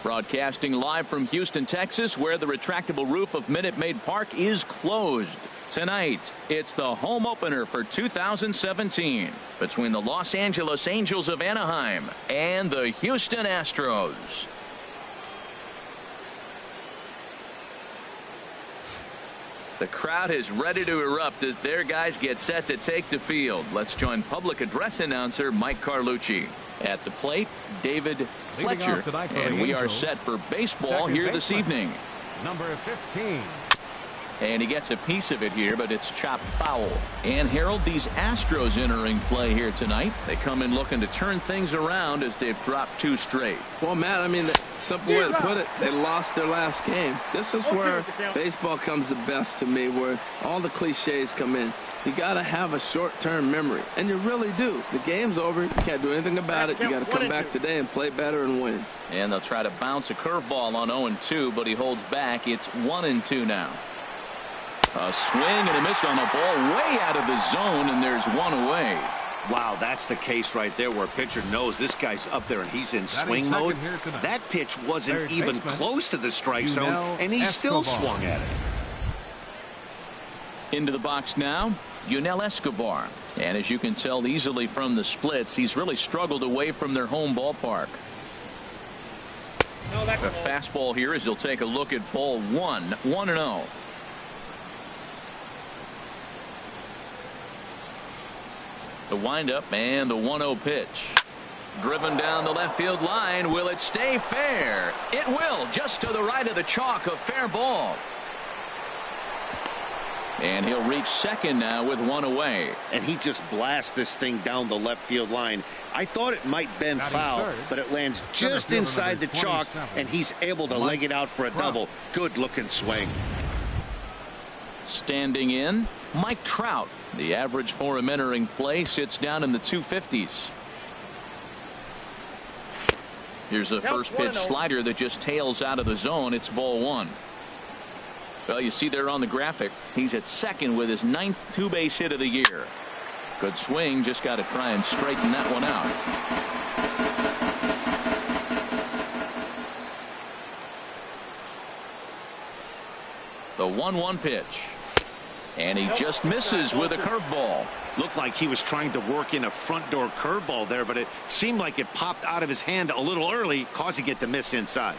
Broadcasting live from Houston, Texas, where the retractable roof of Minute Maid Park is closed. Tonight, it's the home opener for 2017 between the Los Angeles Angels of Anaheim and the Houston Astros. The crowd is ready to erupt as their guys get set to take the field. Let's join public address announcer Mike Carlucci. At the plate, David Fletcher, and we are set for baseball here this evening. Number 15. And he gets a piece of it here, but it's chopped foul. And Harold, these Astros entering play here tonight. They come in looking to turn things around as they've dropped 2 straight. Well, Matt, I mean, the simple way to put it, they lost their last game. This is where baseball comes the best to me, where all the cliches come in. You got to have a short-term memory, and you really do. The game's over. You can't do anything about it. You got to come back today and play better and win. And they'll try to bounce a curveball on 0-2, but he holds back. It's 1-2 now. A swing and a miss on the ball way out of the zone, and there's 1 away. Wow, that's the case right there where a pitcher knows this guy's up there and he's in swing mode. That pitch wasn't even close to the strike zone, and he still swung at it. Into the box now, Yunel Escobar. And as you can tell easily from the splits, he's really struggled away from their home ballpark. The fastball here as he'll take a look at ball 1, 1-0. The windup and the 1-0 pitch. Driven down the left field line. Will it stay fair? It will, just to the right of the chalk, a fair ball. And he'll reach second now with 1 away. And he just blasts this thing down the left field line. I thought it might bend foul, but it lands just inside the chalk, and he's able to leg it out for a double. Good looking swing. Standing in, Mike Trout. The average for him entering play sits down in the 250s. Here's a first pitch slider that just tails out of the zone. It's ball 1. Well, you see there on the graphic, he's at second with his 9th 2-base hit of the year. Good swing, just got to try and straighten that one out. The 1-1 pitch. And he just misses with a curveball. Looked like he was trying to work in a front door curveball there, but it seemed like it popped out of his hand a little early, causing it to miss inside.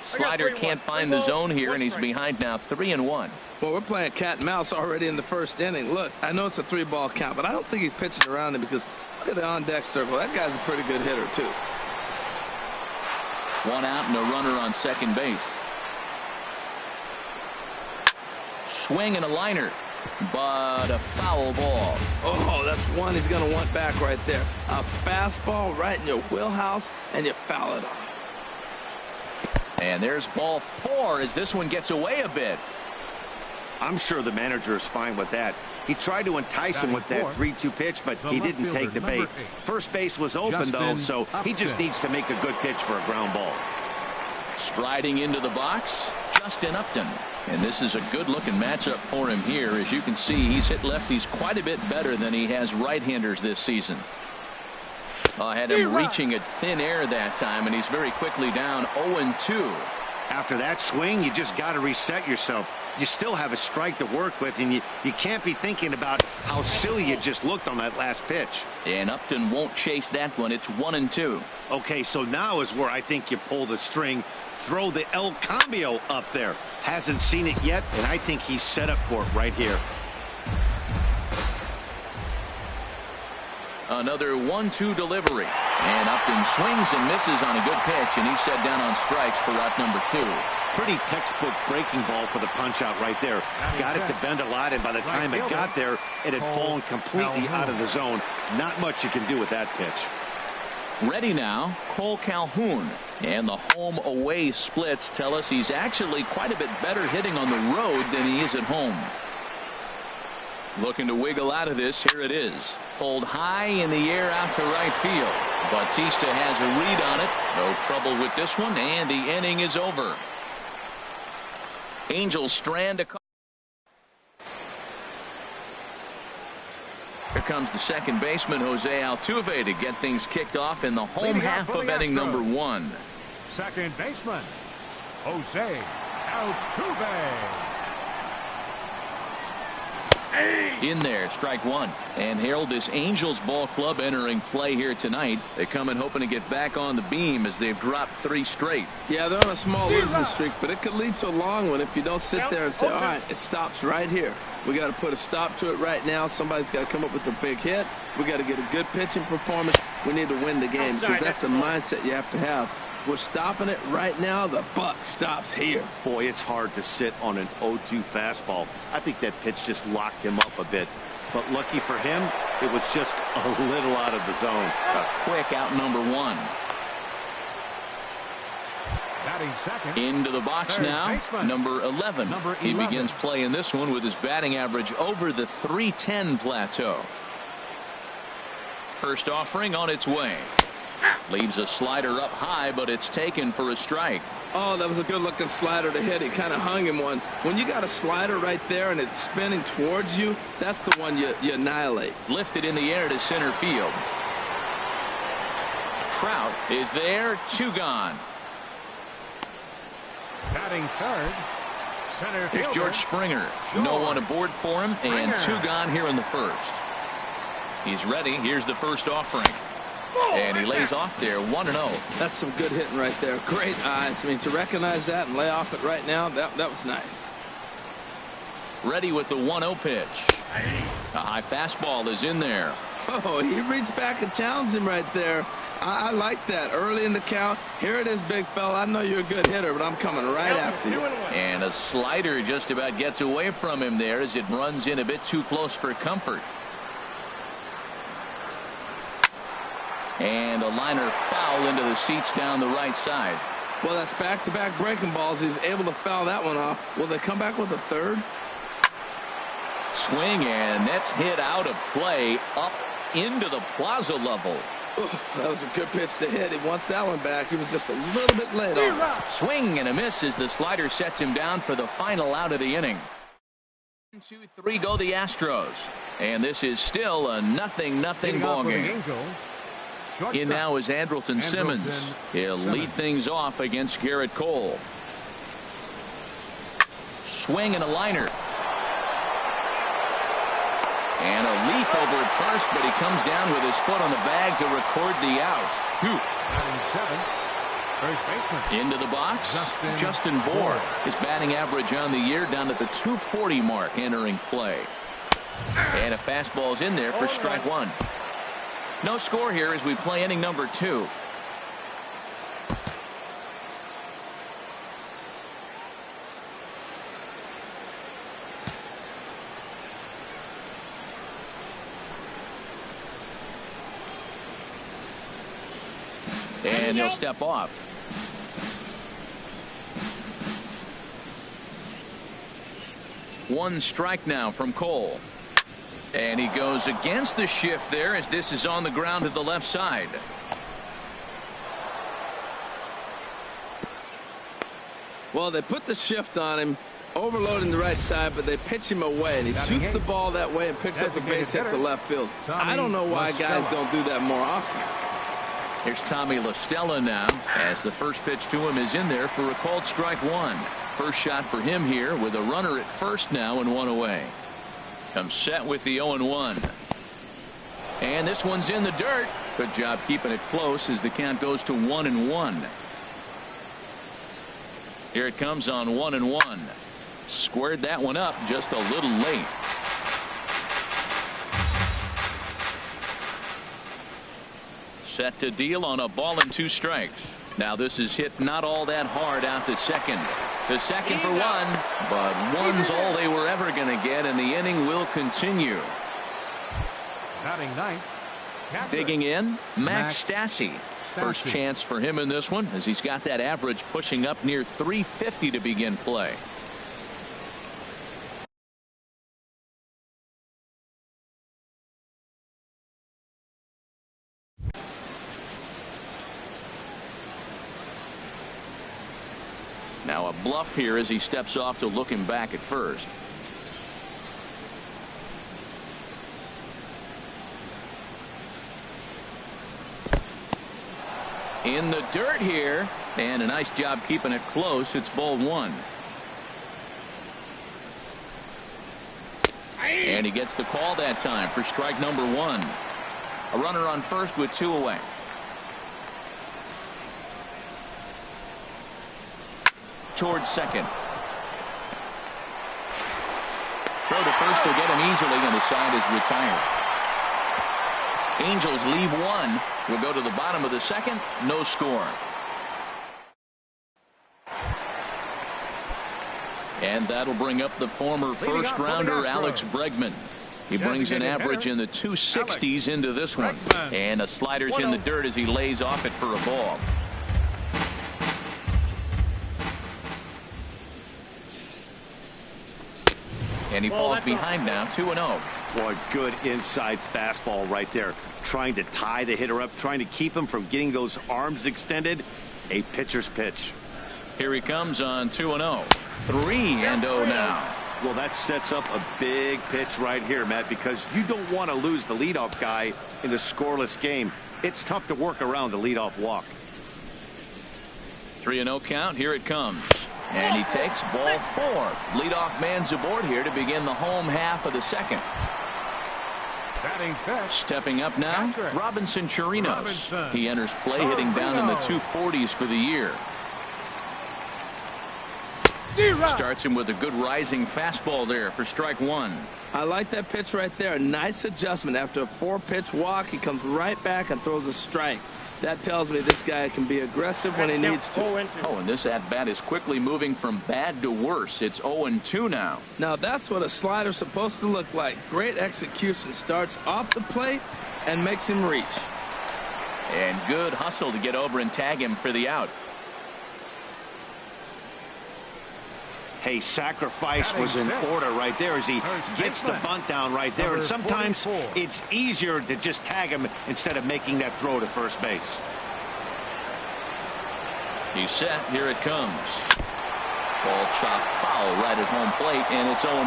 Slider can't find the zone here, and he's behind now 3-1. Well, we're playing cat and mouse already in the first inning. Look, I know it's a 3-ball count, but I don't think he's pitching around it because look at the on-deck circle. That guy's a pretty good hitter, too. 1 out and a runner on second base. Swing and a liner, but a foul ball. Oh, that's one he's going to want back right there. A fastball right in your wheelhouse, and you foul it off. And there's ball 4 as this one gets away a bit. I'm sure the manager is fine with that. He tried to entice him with that 3-2 pitch, but he didn't take the bait. First base was open, though, so he just needs to make a good pitch for a ground ball. Striding into the box, Justin Upton. And this is a good-looking matchup for him here. As you can see, he's hit lefties quite a bit better than he has right-handers this season. Had him reaching at thin air that time, and he's very quickly down 0-2. After that swing, you just got to reset yourself. You still have a strike to work with, and you can't be thinking about how silly you just looked on that last pitch. And Upton won't chase that one. It's 1-2. Okay, so now is where I think you pull the string. Throw the El Cambio up there. Hasn't seen it yet, and I think he's set up for it right here. Another 1-2 delivery. And Upton swings and misses on a good pitch, and he's set down on strikes for out number 2. Pretty textbook breaking ball for the punch out right there. Got it to bend a lot, and by the time it got there, it had fallen completely out of the zone. Not much you can do with that pitch. Ready now, Cole Calhoun. And the home away splits tell us he's actually quite a bit better hitting on the road than he is at home. Looking to wiggle out of this. Here it is. Pulled high in the air out to right field. Bautista has a read on it. No trouble with this one, and the inning is over. Angels strand a. Here comes the second baseman, Jose Altuve, to get things kicked off in the home half of inning number 1. second baseman, Jose Altuve. In there, strike one. And Harold, this Angels ball club entering play here tonight. They come in hoping to get back on the beam as they've dropped 3 straight. Yeah, they're on a small losing streak, but it could lead to a long one if you don't sit there and say, all right, it stops right here. We got to put a stop to it right now. Somebody's got to come up with a big hit. We got to get a good pitching performance. We need to win the game because that's the mindset you have to have. We're stopping it right now. The buck stops here. Boy, it's hard to sit on an 0-2 fastball. I think that pitch just locked him up a bit. But lucky for him, it was just a little out of the zone. A quick out number 1. Batting second. Into the box now, number 11. He begins playing this one with his batting average over the .310 plateau. First offering on its way. Leaves a slider up high, but it's taken for a strike. Oh, that was a good-looking slider to hit. He kind of hung him one. When you got a slider right there and it's spinning towards you, that's the one you annihilate. Lifted in the air to center field. Trout is there, 2 gone. Batting third, center fielder, Here's George Springer. No one aboard for him, and 2 gone here in the first. He's ready. Here's the first offering. And he lays off there, 1-0. That's some good hitting right there. Great eyes. I mean, to recognize that and lay off it right now, that was nice. Ready with the 1-0 pitch. A high fastball is in there. Oh, he reached back and challenged him right there. I like that. Early in the count. Here it is, big fella. I know you're a good hitter, but I'm coming right after you. And a slider just about gets away from him there as it runs in a bit too close for comfort. And a liner foul into the seats down the right side. Well, that's back-to-back breaking balls. He's able to foul that one off. Will they come back with a third? Swing, and that's hit out of play up into the plaza level. Ooh, that was a good pitch to hit. He wants that one back. He was just a little bit late off. Swing and a miss as the slider sets him down for the final out of the inning. 1, 2, 3 go the Astros. And this is still a 0-0 ball game. In now is Andrelton Simmons. He'll lead things off against Garrett Cole. Swing and a liner. And a leap over at first, but he comes down with his foot on the bag to record the out. Into the box, Justin Bour. His batting average on the year down at the .240 mark entering play. And a fastball's in there for strike 1. No score here as we play inning number 2. And he'll step off. One strike now from Cole. And he goes against the shift there as this is on the ground to the left side. Well, they put the shift on him, overloading the right side, but they pitch him away, and he shoots the ball that way and picks up a base hit for left field. I don't know why guys don't do that more often. Here's Tommy La Stella now as the first pitch to him is in there for a called strike 1. First shot for him here with a runner at first now and 1 away. Comes set with the 0-1. And this one's in the dirt. Good job keeping it close as the count goes to 1-1. Here it comes on 1-1. Squared that one up just a little late. Set to deal on a ball and 2 strikes. Now this is hit not all that hard out to second. The second for 1, but 1's all they were ever going to get, and the inning will continue. Batting ninth, digging in, Max Stassi. First chance for him in this one as he's got that average pushing up near 350 to begin play. Now a bluff here as he steps off to look him back at first. In the dirt here, and a nice job keeping it close. It's ball one. And he gets the call that time for strike number one. A runner on first with two away. Towards second. Throw to first will get him easily, and the side is retired. Angels leave one. We'll go to the bottom of the second. No score. And that'll bring up the former first-rounder Alex Bregman. He brings an average in the 260s into this one. And a slider's in the dirt as he lays off it for a ball. And he falls behind now, 2-0. Boy, good inside fastball right there. Trying to tie the hitter up, trying to keep him from getting those arms extended. A pitcher's pitch. Here he comes on 2-0. 3-0 now. Well, that sets up a big pitch right here, Matt, because you don't want to lose the leadoff guy in a scoreless game. It's tough to work around the leadoff walk. 3-0 count. Here it comes. And he takes ball four. Leadoff man's aboard here to begin the home half of the second. Stepping up now, Robinson Chirinos. He enters play hitting down in the 240s for the year. Starts him with a good rising fastball there for strike one. I like that pitch right there. A nice adjustment. After a 4-pitch walk, he comes right back and throws a strike. That tells me this guy can be aggressive when he needs to. Oh, and this at-bat is quickly moving from bad to worse. It's 0-2 now. Now, that's what a slider's supposed to look like. Great execution. Starts off the plate and makes him reach. And good hustle to get over and tag him for the out. Hey, sacrifice was in order right there as he gets the bunt down right there. And sometimes it's easier to just tag him instead of making that throw to first base. He's set. Here it comes. Ball chopped foul right at home plate, and it's 0-1.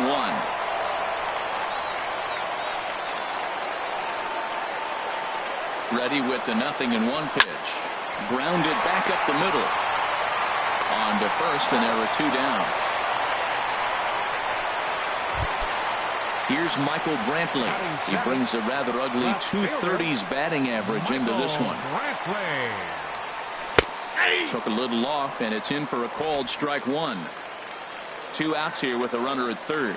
Ready with the 0-1 pitch. Grounded back up the middle. On to first, and there are two down. Here's Michael Brantley. He brings a rather ugly 230s batting average into this one. Took a little off, and it's in for a called strike one. 2 outs here with a runner at third.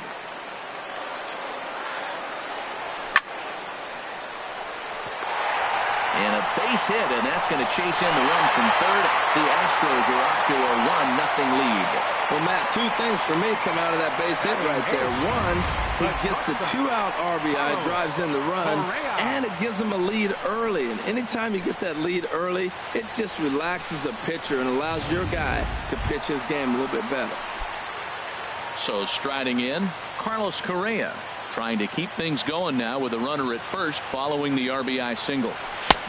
And a base hit, and that's going to chase in the run from third. The Astros are off to a 1-0 lead. Well, Matt, 2 things for me come out of that base hit right there. One, he gets the 2-out RBI, drives in the run, and it gives him a lead early. And anytime you get that lead early, it just relaxes the pitcher and allows your guy to pitch his game a little bit better. So striding in, Carlos Correa, trying to keep things going now with a runner at first following the RBI single.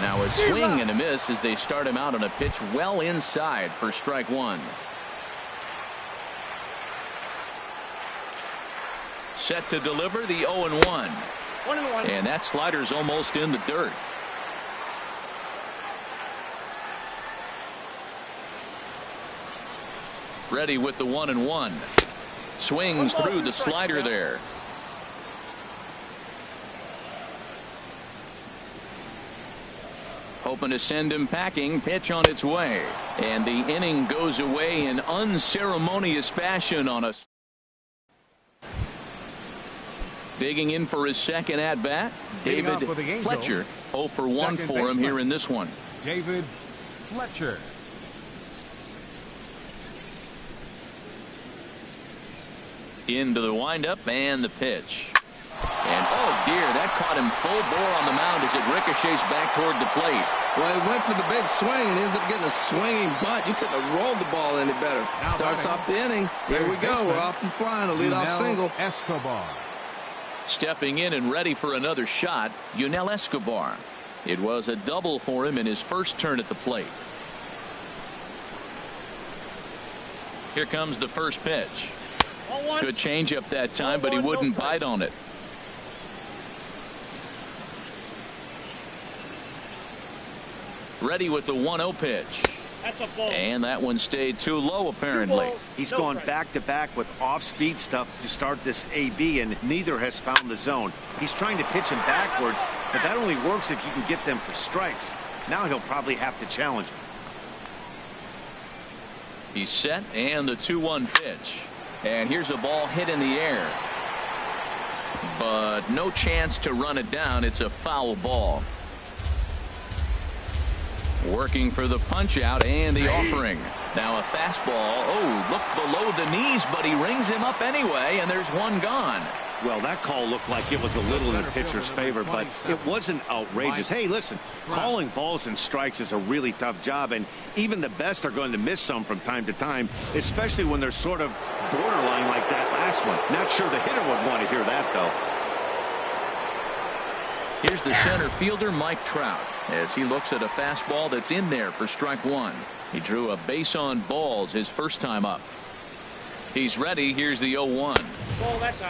Now a swing and a miss as they start him out on a pitch well inside for strike one. Set to deliver the 0-1. And that slider's almost in the dirt. Ready with the 1-1. Swings through the slider there. Hoping to send him packing. Pitch on its way. And the inning goes away in unceremonious fashion on a digging in for his second at-bat, David Fletcher. 0 for 1 for him here in this one. David Fletcher. Into the windup and the pitch. And oh dear, that caught him full bore on the mound as it ricochets back toward the plate. Well, he went for the big swing and ends up getting a swinging bunt. You couldn't have rolled the ball any better. Starts off the inning. Here we go. We're off and flying. A leadoff single. Escobar. Stepping in and ready for another shot, Yunel Escobar. It was a double for him in his first turn at the plate. Here comes the first pitch. Good changeup that time, but he wouldn't bite on it. Ready with the 1-0 pitch. That's a ball. And that one stayed too low, apparently. He's gone back-to-back with off-speed stuff to start this AB, and neither has found the zone. He's trying to pitch him backwards, but that only works if you can get them for strikes. Now he'll probably have to challenge him. He's set, and the 2-1 pitch. And here's a ball hit in the air. But no chance to run it down. It's a foul ball. Working for the punch out and the offering. Now a fastball. Oh, look below the knees, but he rings him up anyway, and there's one gone. Well, that call looked like it was a little in the pitcher's favor, but it wasn't outrageous. Hey, listen, calling balls and strikes is a really tough job, and even the best are going to miss some from time to time, especially when they're sort of borderline like that last one. Not sure the hitter would want to hear that, though. Here's the center fielder, Mike Trout, as he looks at a fastball that's in there for strike one. He drew a base on balls his first time up. He's ready. Here's the 0-1.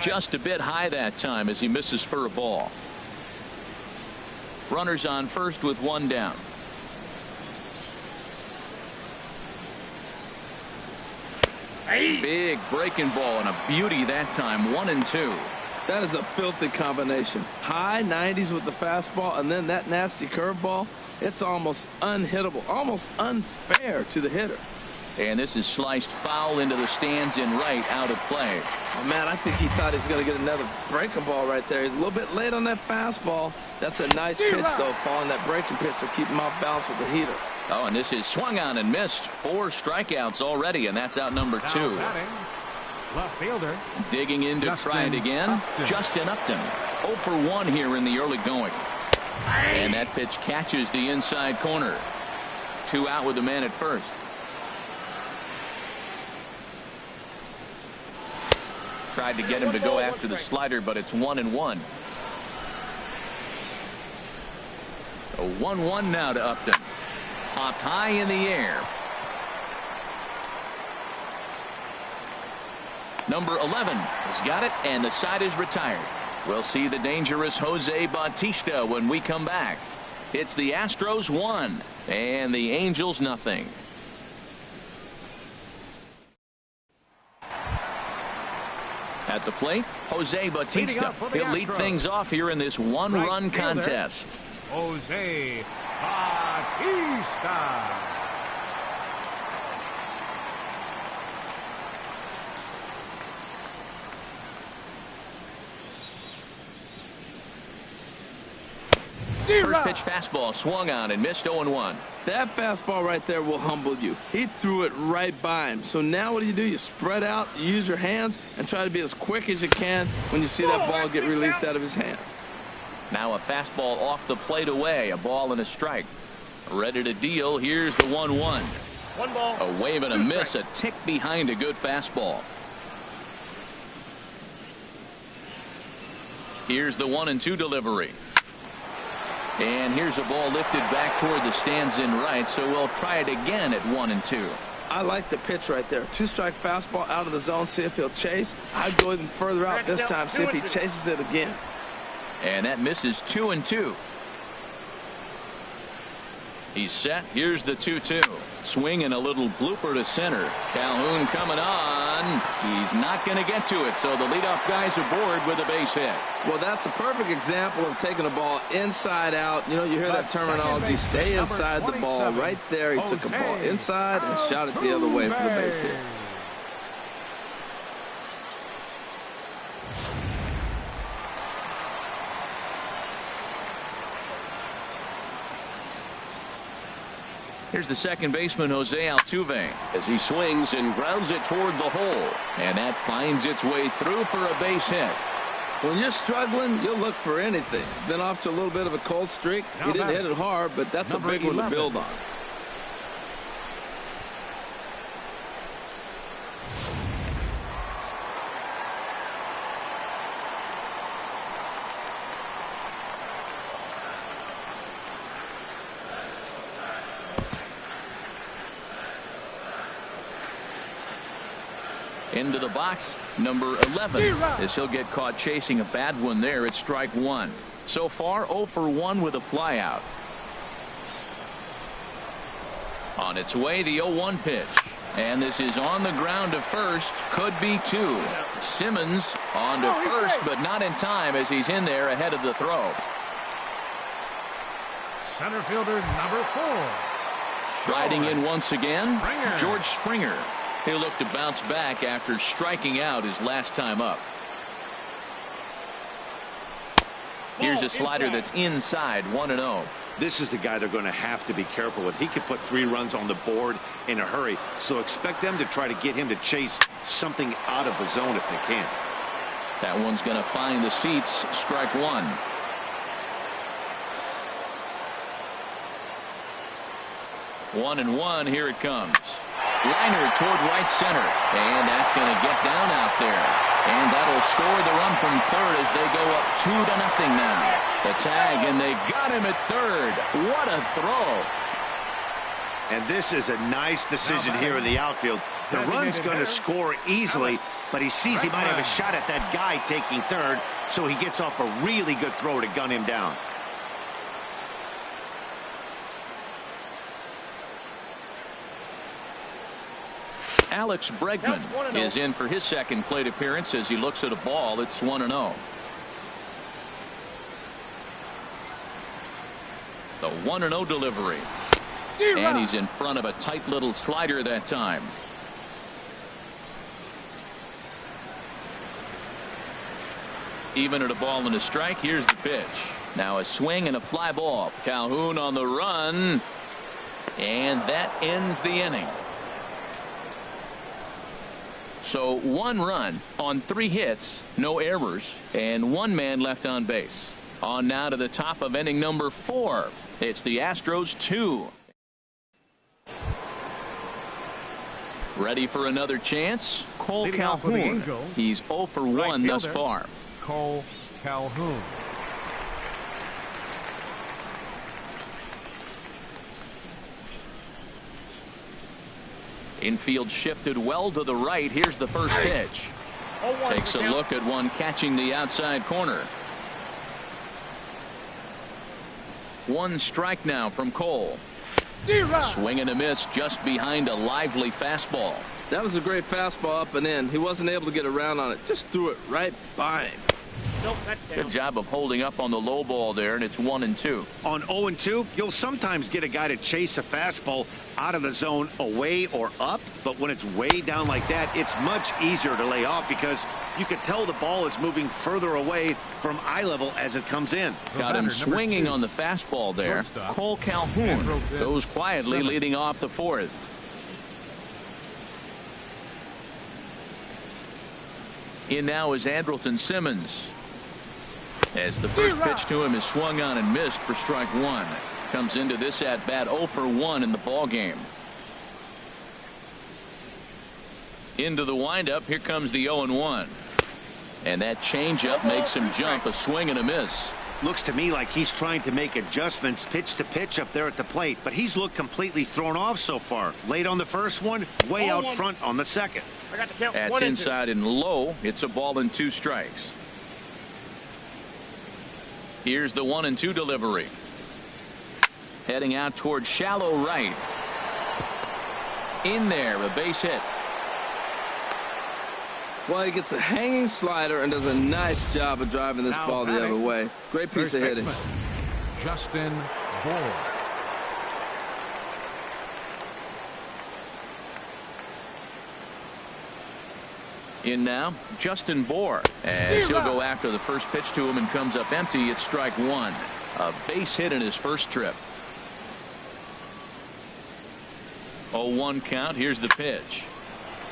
Just a bit high that time as he misses for a ball. Runners on first with one down. Big breaking ball and a beauty that time. 1-2. That is a filthy combination. High 90s with the fastball and then that nasty curveball. It's almost unhittable, almost unfair to the hitter. And this is sliced foul into the stands in right, out of play. Oh, man, I think he thought he was going to get another breaking ball right there. He's a little bit late on that fastball. That's a nice pitch, though, following that breaking pitch to keep him off balance with the heater. Oh, and this is swung on and missed. 4 strikeouts already, and that's out number 2. Left fielder. Digging in to try it again. Justin Upton. 0 for 1 here in the early going. And that pitch catches the inside corner. 2 out with the man at first. Tried to get him to go after the slider, but it's 1-1. A 1-1 now to Upton. Popped high in the air. Number 11 has got it, and the side is retired. We'll see the dangerous Jose Bautista when we come back. It's the Astros 1 and the Angels nothing. At the plate, Jose Bautista. He'll lead things off here in this one-run contest. Jose Bautista. First pitch fastball swung on and missed. 0-1. That fastball right there will humble you. He threw it right by him. So now what do? You spread out, you use your hands, and try to be as quick as you can when you see that ball get released out of his hand. Now a fastball off the plate away. A ball and a strike. Ready to deal. Here's the 1-1. One ball. A wave and a miss. A tick behind a good fastball. Here's the 1-2 delivery. And here's a ball lifted back toward the stands in right, so we'll try it again at 1-2. I like the pitch right there. 2-strike fastball out of the zone, see if he'll chase. I'd go even further out this time, see if he chases it again. And that misses. 2-2. He's set. Here's the 2-2. Swing and a little blooper to center. Calhoun coming on. He's not going to get to it, so the leadoff guy's aboard with a base hit. Well, that's a perfect example of taking a ball inside out. You know, you hear that terminology, stay inside the ball. Right there, he took a ball inside and shot it the other way for the base hit. Here's the second baseman, Jose Altuve, as he swings and grounds it toward the hole. And that finds its way through for a base hit. When you're struggling, you'll look for anything. Been off to a little bit of a cold streak. He didn't hit it hard, but that's a big one to build on. Into the box, number 11, as he'll get caught chasing a bad one there at strike 1. So far, 0 for 1 with a flyout. On its way, the 0-1 pitch. And this is on the ground to first. Could be two. Simmons on to first, but not in time as he's in there ahead of the throw. Center fielder number 4. Riding in once again, Springer. George Springer. He'll look to bounce back after striking out his last time up. Here's a slider that's inside, 1-0. This is the guy they're going to have to be careful with. He could put 3 runs on the board in a hurry, so expect them to try to get him to chase something out of the zone if they can. That one's going to find the seats. Strike one. 1-1. Here it comes. Liner toward right center, and that's going to get down out there, and that'll score the run from third as they go up 2-0 now. The tag, and they got him at third. What a throw. And this is a nice decision here in the outfield. The run's going to score easily, but he sees he might have a shot at that guy taking third, so he gets off a really good throw to gun him down. Alex Bregman is in for his second plate appearance as he looks at a ball. It's 1-0. The 1-0 delivery. And he's in front of a tight little slider that time. Even at a ball and a strike. Here's the pitch. Now a swing and a fly ball. Calhoun on the run. And that ends the inning. So 1 run on 3 hits, no errors, and 1 man left on base. On now to the top of inning number 4. It's the Astros 2. Ready for another chance? Cole Leading off for the Calhoun. Angels, He's 0 for 1 thus far. Cole Calhoun. Infield shifted well to the right. Here's the first pitch. Takes a look at one catching the outside corner. 1 strike now from Cole. Swing and a miss just behind a lively fastball. That was a great fastball up and in. He wasn't able to get around on it. Just threw it right by him. Good job of holding up on the low ball there, and it's 1-2. On 0-2, you'll sometimes get a guy to chase a fastball out of the zone away or up, but when it's way down like that, it's much easier to lay off because you can tell the ball is moving further away from eye level as it comes in. Got him swinging on the fastball there. Cole Calhoun goes quietly leading off the 4th. In now is Andrelton Simmons. As the first pitch to him is swung on and missed for strike 1. Comes into this at bat 0 for 1 in the ball game. Into the windup. Here comes the 0-1. And that changeup makes him jump. A swing and a miss. Looks to me like he's trying to make adjustments pitch to pitch up there at the plate, but he's looked completely thrown off so far. Late on the first one, way out front on the second. That's inside and low. It's a ball and 2 strikes. Here's the 1-2 delivery. Heading out towards shallow right. In there, a base hit. Well, he gets a hanging slider and does a nice job of driving this ball the other way. Great piece of hitting. Justin Bohr. In now, Justin Bohr, as he'll go after the first pitch to him and comes up empty. It's strike 1. A base hit in his first trip. 0-1 count. Here's the pitch.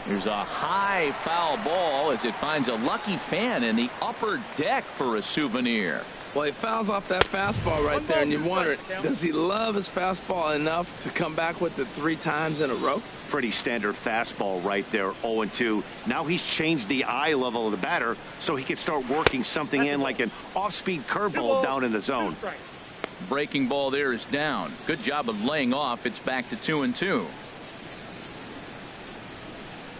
Here's a high foul ball as it finds a lucky fan in the upper deck for a souvenir. Well, he fouls off that fastball right there, and you wonder, does he love his fastball enough to come back with it 3 times in a row? Pretty standard fastball right there, 0-2. Now he's changed the eye level of the batter so he can start working something in like an off-speed curveball down in the zone. Breaking ball there is down. Good job of laying off. It's back to 2-2.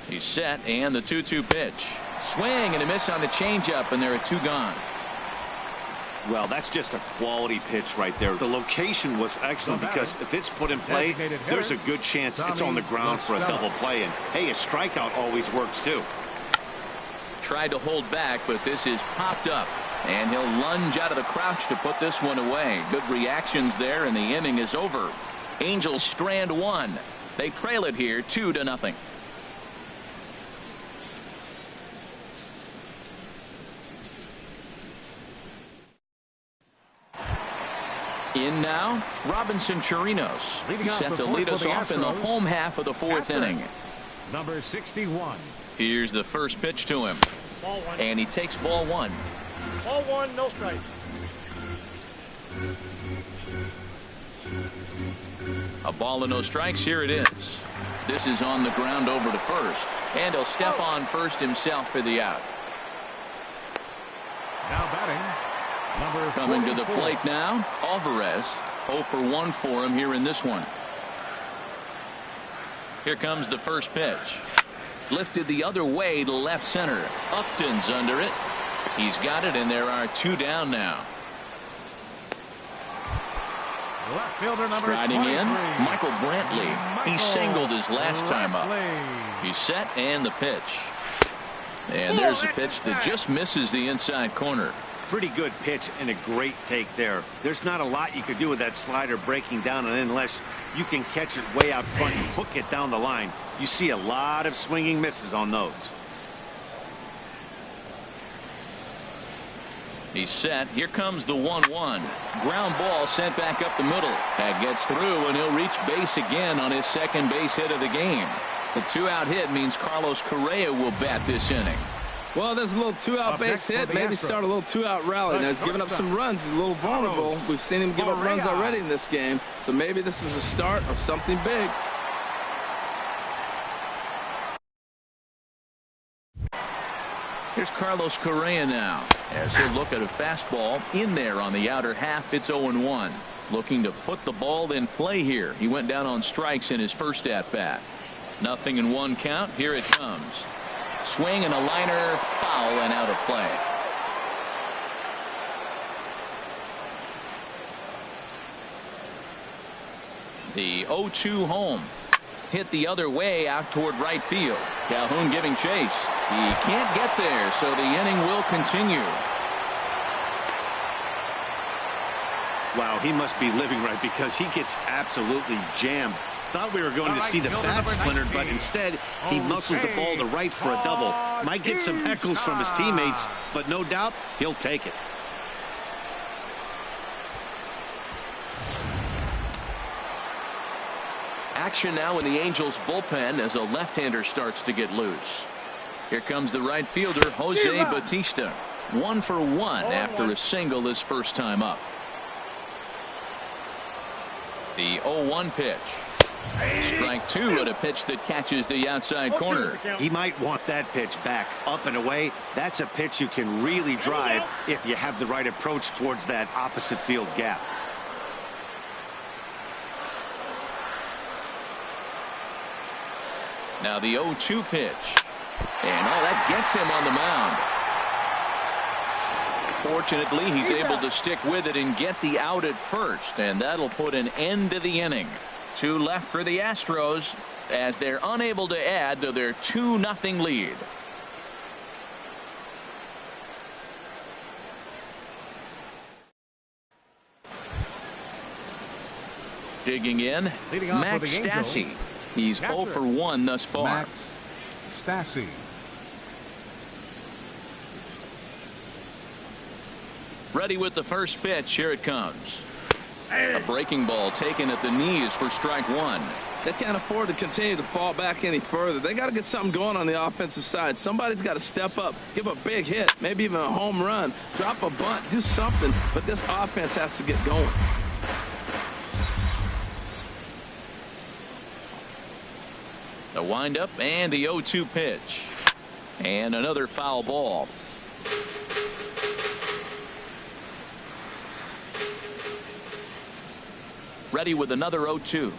He's set, and the 2-2 pitch. Swing and a miss on the changeup, and there are 2 gone. Well, that's just a quality pitch right there. The location was excellent because if it's put in play, there's a good chance it's on the ground for a double play. And, hey, a strikeout always works, too. Tried to hold back, but this is popped up. And he'll lunge out of the crouch to put this one away. Good reactions there, and the inning is over. Angels strand one. They trail it here 2-0. In now, Robinson Chirinos. He's set to lead us off in the home half of the fourth inning. Number 61. Here's the first pitch to him. Ball one. And he takes ball one. Ball one, no strike. A ball and no strikes. Here it is. This is on the ground over to first. And he'll step on first himself for the out. Now batting. Number Coming 44. to the plate now, Alvarez. 0 for 1 for him here in this one. Here comes the first pitch. Lifted the other way to left center. Upton's under it. He's got it, and there are 2 down now. Left fielder number Striding 23. in, Michael Brantley. He singled his last time up. He's set, and the pitch. And there's a pitch that just misses the inside corner. Pretty good pitch and a great take there. There's not a lot you could do with that slider breaking down and unless you can catch it way out front and hook it down the line. You see a lot of swinging misses on those. He's set. Here comes the 1-1. Ground ball sent back up the middle. That gets through, and he'll reach base again on his second base hit of the game. The 2-out hit means Carlos Correa will bat this inning. Well, there's a little 2-out base hit. Maybe start a little 2-out rally. Now, he's giving up some runs. He's a little vulnerable. We've seen him give up runs already in this game. So maybe this is a start of something big. Here's Carlos Correa now. As he'll look at a fastball in there on the outer half. It's 0-1. Looking to put the ball in play here. He went down on strikes in his first at-bat. 0-1 count. Here it comes. Swing and a liner, foul and out of play. The 0-2 home. Hit the other way out toward right field. Calhoun giving chase. He can't get there, so the inning will continue. Wow, he must be living right because he gets absolutely jammed. Thought we were going to see the bat splintered, but instead he muscles the ball to right for a double. Might get some heckles from his teammates, but no doubt he'll take it. Action now in the Angels bullpen as a left-hander starts to get loose. Here comes the right fielder, Jose Bautista. 1 for 1 after a single his first time up. The 0-1 pitch. Strike 2 at a pitch that catches the outside corner. He might want that pitch back up and away. That's a pitch you can really drive if you have the right approach towards that opposite field gap. Now the 0-2 pitch. And that gets him on the mound. Fortunately, he's able to stick with it and get the out at first, and that'll put an end to the inning. 2 left for the Astros as they're unable to add to their 2-0 lead. Digging in, Max Stassi. He's 0 for 1 thus far. Max Stassi. Ready with the first pitch. Here it comes. A breaking ball taken at the knees for strike 1. They can't afford to continue to fall back any further. They got to get something going on the offensive side. Somebody's got to step up, give a big hit, maybe even a home run, drop a bunt, do something. But this offense has to get going. The windup and the 0-2 pitch. And another foul ball. Ready with another 0-2.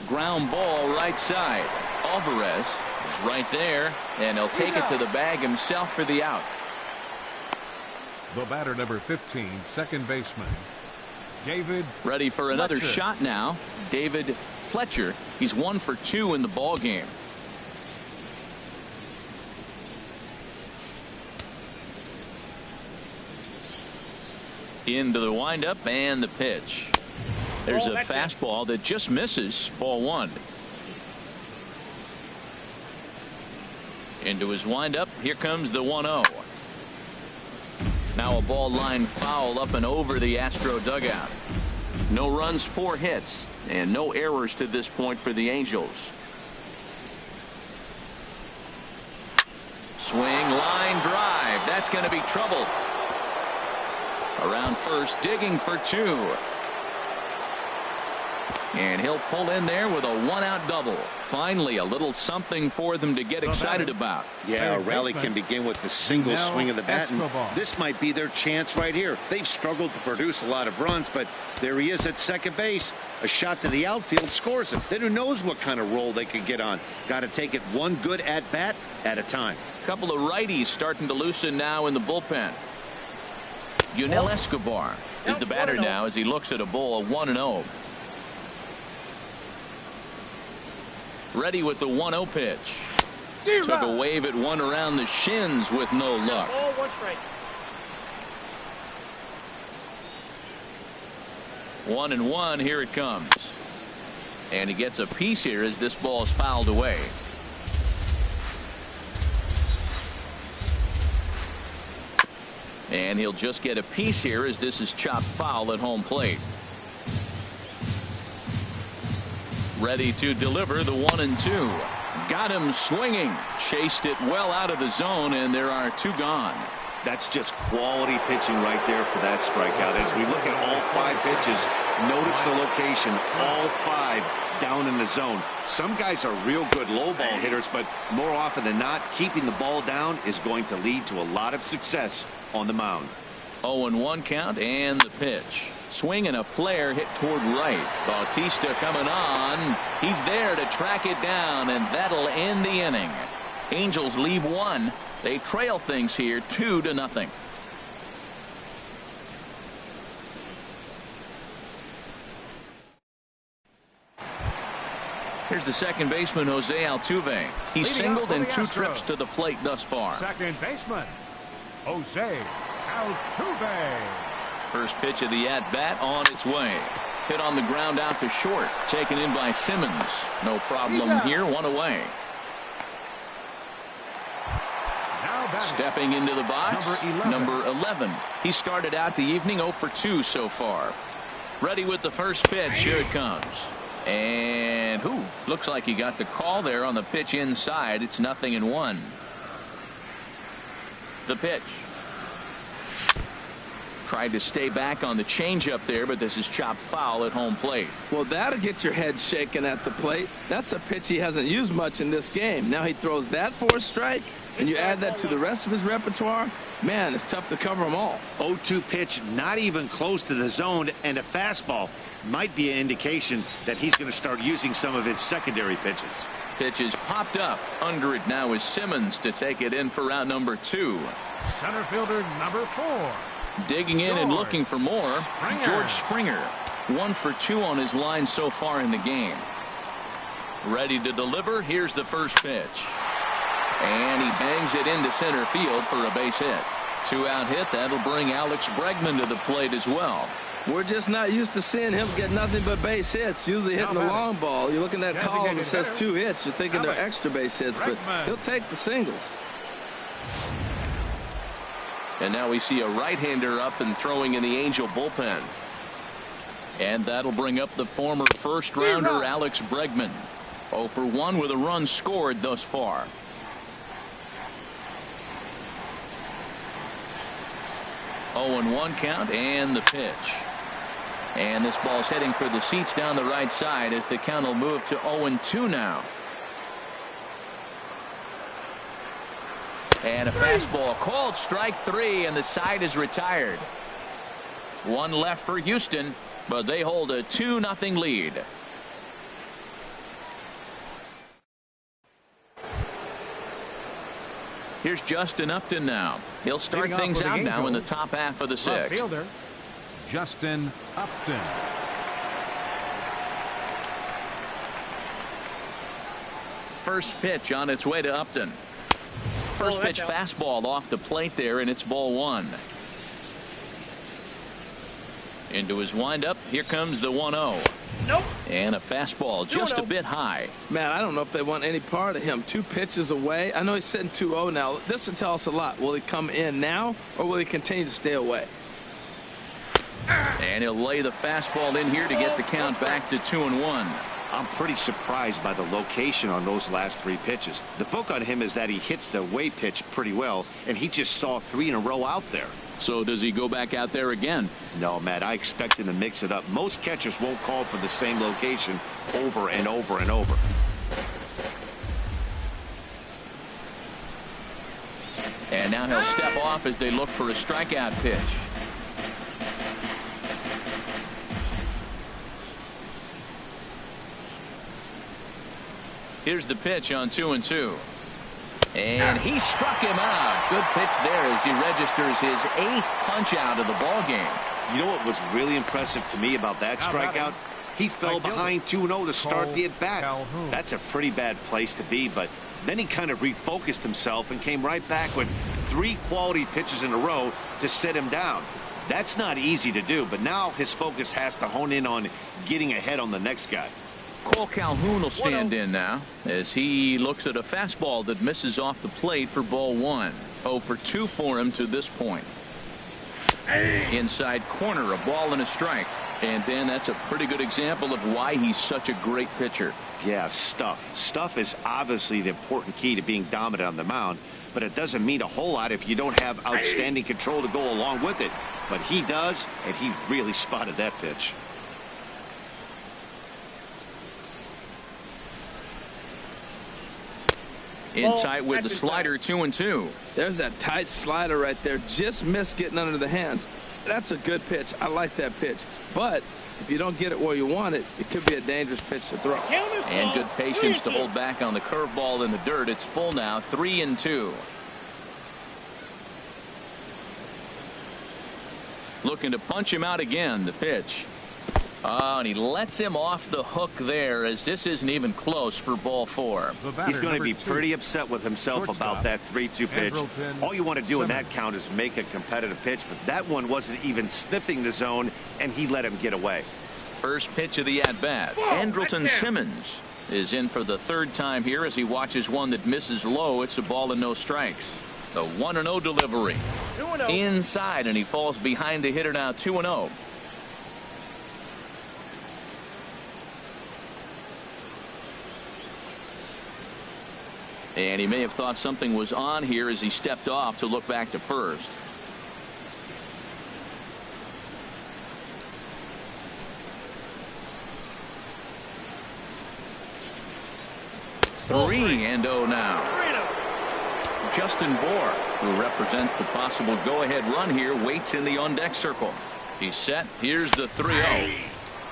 Ground ball right side. Alvarez is right there, and he'll take it to the bag himself for the out. The batter, number 15, second baseman, David. Ready for another Fletcher. shot now. David Fletcher. He's 1 for 2 in the ball game. Into the windup and the pitch. There's a fastball that just misses. Ball 1. Into his windup. Here comes the 1-0. Now a ball line foul up and over the Astro dugout. No runs, 4 hits, and no errors to this point for the Angels. Swing, line drive. That's going to be trouble. Around first, digging for 2. And he'll pull in there with a 1-out double. Finally, a little something for them to get excited about. Yeah, a rally can begin with a single swing of the bat, and this might be their chance right here. They've struggled to produce a lot of runs, but there he is at second base. A shot to the outfield scores him. Then who knows what kind of roll they could get on. Got to take it one good at-bat at a time. A couple of righties starting to loosen now in the bullpen. Yunel Escobar is the batter now as he looks at a ball of 1-0. Ready with the 1-0 pitch. Took a wave at one around the shins with no luck. 1-1. Here it comes. And he gets a piece here as this ball is fouled away. And he'll just get a piece here as this is chopped foul at home plate. Ready to deliver the 1-2. Got him swinging. Chased it well out of the zone, and there are 2 gone. That's just quality pitching right there for that strikeout. As we look at all 5 pitches, notice the location, all 5 down in the zone. Some guys are real good low ball hitters, but more often than not, keeping the ball down is going to lead to a lot of success on the mound. 0-1 count and the pitch. Swing and a flare hit toward right. Bautista coming on. He's there to track it down, and that'll end the inning. Angels leave 1. They trail things here 2-0. Here's the second baseman, Jose Altuve. He's singled in 2 trips to the plate thus far. Second baseman, Jose Altuve. First pitch of the at-bat on its way. Hit on the ground out to short. Taken in by Simmons. No problem here. 1 away. Stepping into the box, number 11. He started out the evening 0 for 2 so far. Ready with the first pitch. Here it comes. And looks like he got the call there on the pitch inside. It's 0-1. The pitch. Tried to stay back on the changeup there, but this is chopped foul at home plate. Well, that'll get your head shaken at the plate. That's a pitch he hasn't used much in this game. Now he throws that for a strike, and you add that to the rest of his repertoire. Man, it's tough to cover them all. 0-2 pitch, not even close to the zone, and a fastball might be an indication that he's going to start using some of his secondary pitches. Pitch is popped up. Under it now is Simmons to take it in for round number 2. Center fielder, number 4. Digging in and looking for more. George Springer. 1 for 2 on his line so far in the game. Ready to deliver. Here's the first pitch. And he bangs it into center field for a base hit. 2-out hit. That'll bring Alex Bregman to the plate as well. We're just not used to seeing him get nothing but base hits. Usually hitting the long ball. You're looking at that column that says 2 hits. You're thinking they're extra base hits, but he'll take the singles. And now we see a right-hander up and throwing in the Angel bullpen. And that'll bring up the former first-rounder Alex Bregman. 0 for 1 with a run scored thus far. Oh, and 1 count and the pitch. And this ball's heading for the seats down the right side as the count will move to 0-2 now. And a fastball called strike 3, and the side is retired. 1 left for Houston, but they hold a 2-0 lead. Here's Justin Upton now. He'll start Leading off things with the out game now in the coach, top half of the left sixth. fielder, Justin Upton. First pitch on its way to Upton. First pitch fastball off the plate there, and it's ball one. Into his windup. Here comes the 1-0. Nope. And a fastball just a bit high. Man, I don't know if they want any part of him. 2 pitches away. I know he's sitting 2-0 now. This will tell us a lot. Will he come in now, or will he continue to stay away? And he'll lay the fastball in here to get the count back to 2-1. I'm pretty surprised by the location on those last 3 pitches. The book on him is that he hits the away pitch pretty well, and he just saw 3 in a row out there. So does he go back out there again? No, Matt, I expect him to mix it up. Most catchers won't call for the same location over and over and over. And now he'll step off as they look for a strikeout pitch. Here's the pitch on 2-2. And he struck him out. Good pitch there as he registers his 8th punch out of the ball game. You know what was really impressive to me about that strikeout? He fell behind 2-0 to start the at-bat. That's a pretty bad place to be, but then he kind of refocused himself and came right back with 3 quality pitches in a row to sit him down. That's not easy to do, but now his focus has to hone in on getting ahead on the next guy. Cole Calhoun will stand in now as he looks at a fastball that misses off the plate for ball 1. 0 for 2 for him to this point. Inside corner, a ball and a strike. And then that's a pretty good example of why he's such a great pitcher. Yeah, stuff. Stuff is obviously the important key to being dominant on the mound, but it doesn't mean a whole lot if you don't have outstanding control to go along with it. But he does, and he really spotted that pitch. In tight with the slider, 2-2. There's that tight slider right there. Just missed getting under the hands. That's a good pitch. I like that pitch. But if you don't get it where you want it, it could be a dangerous pitch to throw. And good patience to hold back on the curveball in the dirt. It's full now, 3-2. Looking to punch him out again, the pitch. Oh, and he lets him off the hook there as this isn't even close for ball 4. He's going to be pretty upset with himself about that 3-2 pitch. All you want to do in that count is make a competitive pitch, but that one wasn't even sniffing the zone, and he let him get away. First pitch of the at-bat. Andrelton Simmons is in for the 3rd time here as he watches one that misses low. It's a ball and no strikes. The 1-0 delivery. 2-0. Inside, and he falls behind the hitter now, 2-0. And he may have thought something was on here as he stepped off to look back to first. Three and 0 now. Justin Bohr, who represents the possible go-ahead run here, waits in the on-deck circle. He's set. Here's the 3-0.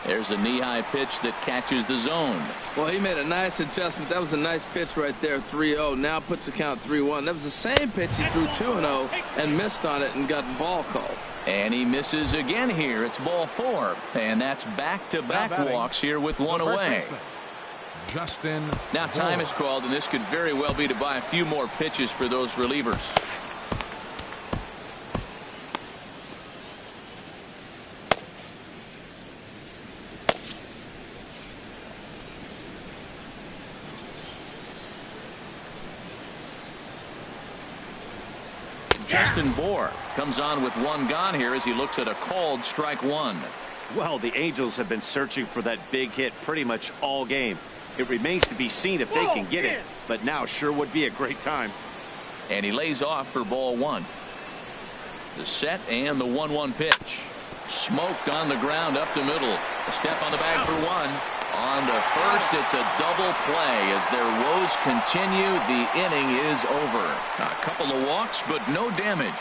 There's a knee-high pitch that catches the zone. Well, he made a nice adjustment. That was a nice pitch right there, 3-0. Now puts the count 3-1. That was the same pitch he threw 2-0 and missed on it and got the ball called. And he misses again here. It's ball 4. And that's back-to-back walks here with one away. Justin. Now time is called, and this could very well be to buy a few more pitches for those relievers. Justin Bohr comes on with one gone here as he looks at a called strike 1. Well, the Angels have been searching for that big hit pretty much all game. It remains to be seen if they can get it, but now sure would be a great time. And he lays off for ball 1. The set and the 1-1 pitch. Smoked on the ground up the middle. A step on the bag for 1. On to first, it's a double play as their woes continue. The inning is over. A couple of walks, but no damage.